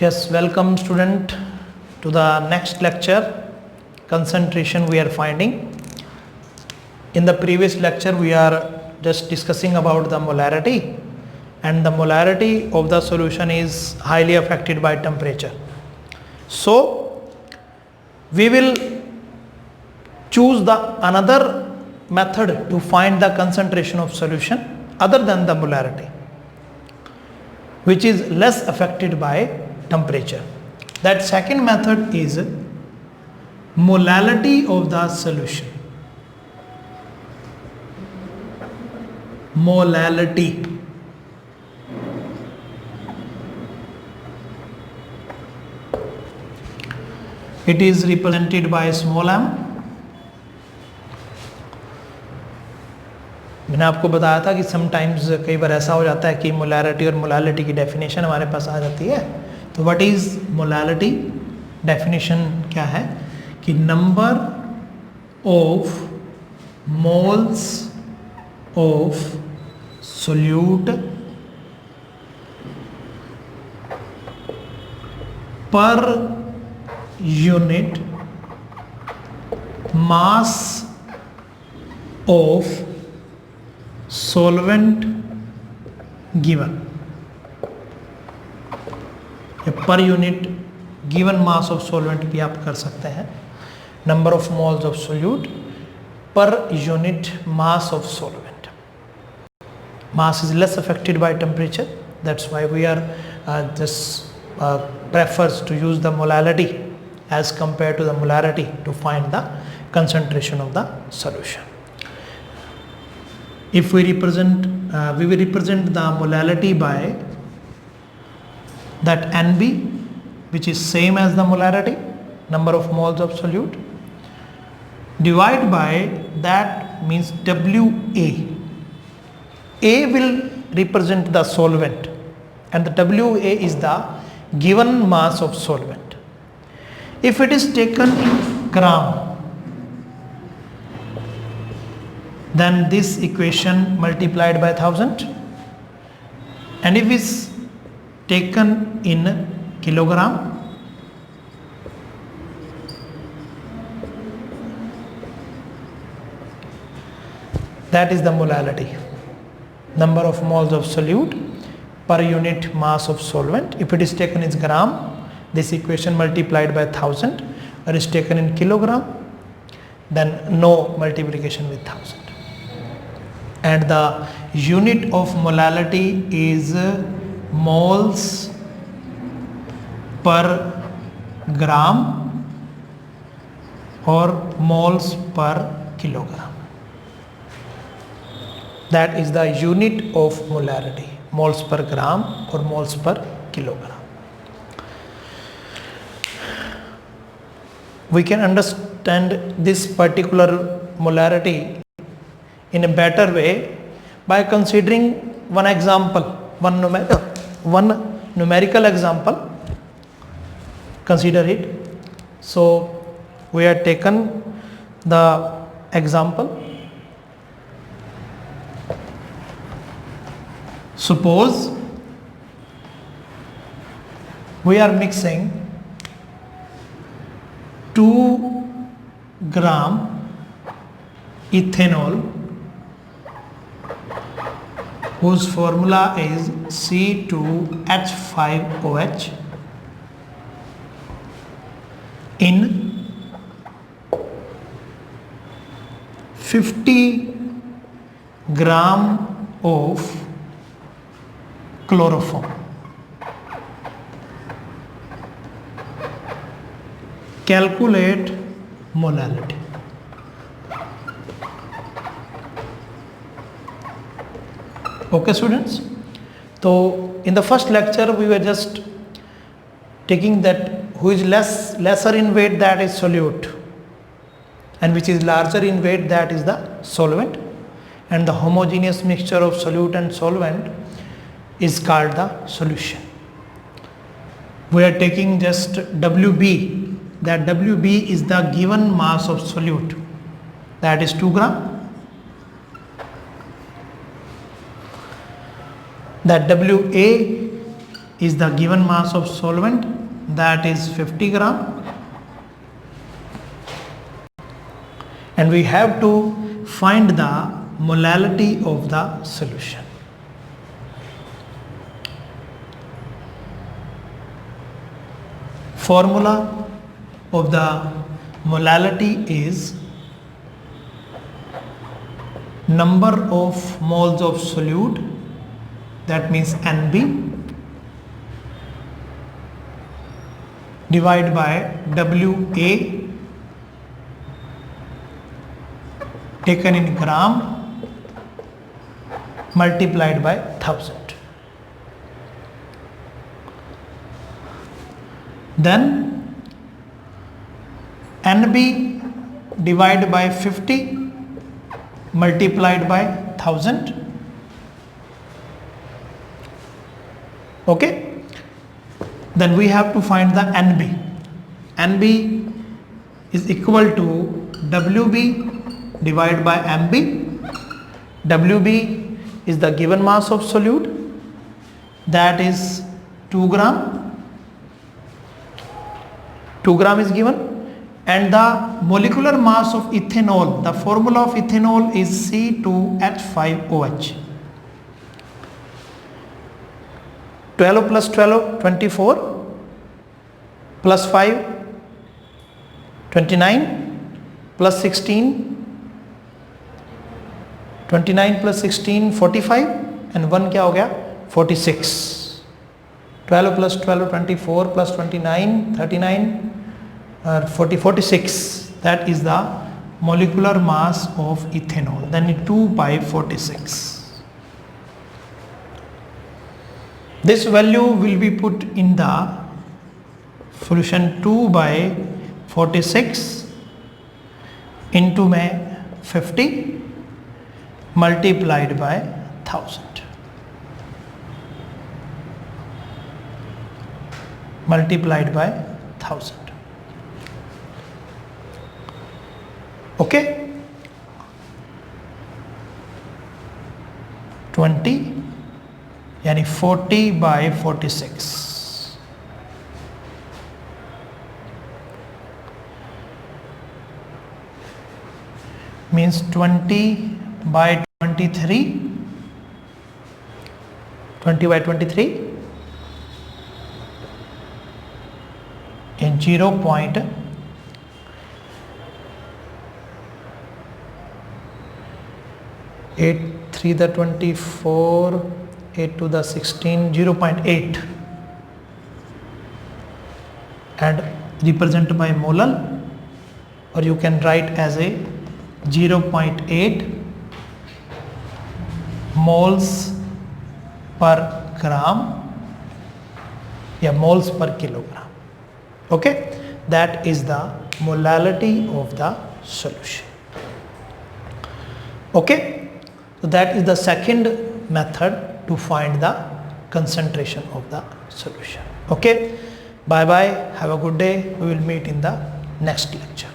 Yes, welcome student to the next lecture, concentration we are finding. In the previous lecture we are just discussing about the molarity, and the molarity of the solution is highly affected by temperature. So we will choose the another method to find the concentration of solution other than the molarity, which is less affected by temperature. That second method is molality of the solution. Molality. It is represented by small m. मैंने आपको बताया था कि sometimes कई बार ऐसा हो जाता है कि मोलारिटी और मोलालिटी की डेफिनेशन हमारे पास आ जाती है. तो व्हाट इज मोलालिटी? डेफिनेशन क्या है कि number of moles of solute per unit mass of solvent given, या per unit given mass of solvent भी आप कर सकते हैं. Number of moles of solute per unit mass of solvent. Mass is less affected by temperature, that's why we are prefers to use the molality as compared to the molarity to find the concentration of the solution. If we represent, we will represent the molality by that NB, which is same as the molarity, number of moles of solute, divide by that means WA. A will represent the solvent and the WA is the given mass of solvent. If it is taken in gram, then this equation multiplied by 1000, and if it's taken in kilogram, that is the molality, number of moles of solute per unit mass of solvent. If it is taken in gram, this equation multiplied by 1000, or is taken in kilogram, then no multiplication with 1000. And the unit of molality is moles per gram or moles per kilogram. That is the unit of molarity, moles per gram or moles per kilogram. We can understand this particular molarity in a better way by considering one example, one numerical example. Consider it. So we have taken the example. Suppose we are mixing 2 gram ethanol, whose formula is C2H5OH, in 50 gram of chloroform. Calculate molality. Okay students, so in the first lecture we were just taking that who is lesser in weight, that is solute, and which is larger in weight, that is the solvent, and the homogeneous mixture of solute and solvent is called the solution. We are taking just WB, that WB is the given mass of solute, that is 2 gram. That WA is the given mass of solvent, that is 50 gram, and we have to find the molality of the solution. Formula of the molality is number of moles of solute, that means NB, divided by WA taken in gram multiplied by 1000. Then NB divided by 50 multiplied by 1000. Okay, then we have to find the NB. NB is equal to WB divided by MB. WB is the given mass of solute, that is 2 gram. 2 gram is given, and the molecular mass of ethanol, the formula of ethanol is C2H5OH. 12 plus 12, 24, plus 5, 29, plus 16, 29 plus 16, 45, and 1 क्या हो गया 46. 12 plus 12, 24 plus 29, 39, 40, 46. That is the molecular mass of ethanol. Then 2 by 46. This value will be put in the solution 2 by 46 into में 50 multiplied by 1000. Multiplied by 1000. Okay, 20 यानी 40 by 46 means 20 by 23, 20 by 23 in 0.83 the 24, 8 to the 16, 0.8, and represent by molal, or you can write as a 0.8 moles per gram या moles per kilogram. Okay, that is the molality of the solution. Okay, so that is the second method to find the concentration of the solution. Okay, bye bye, have a good day. We will meet in the next lecture.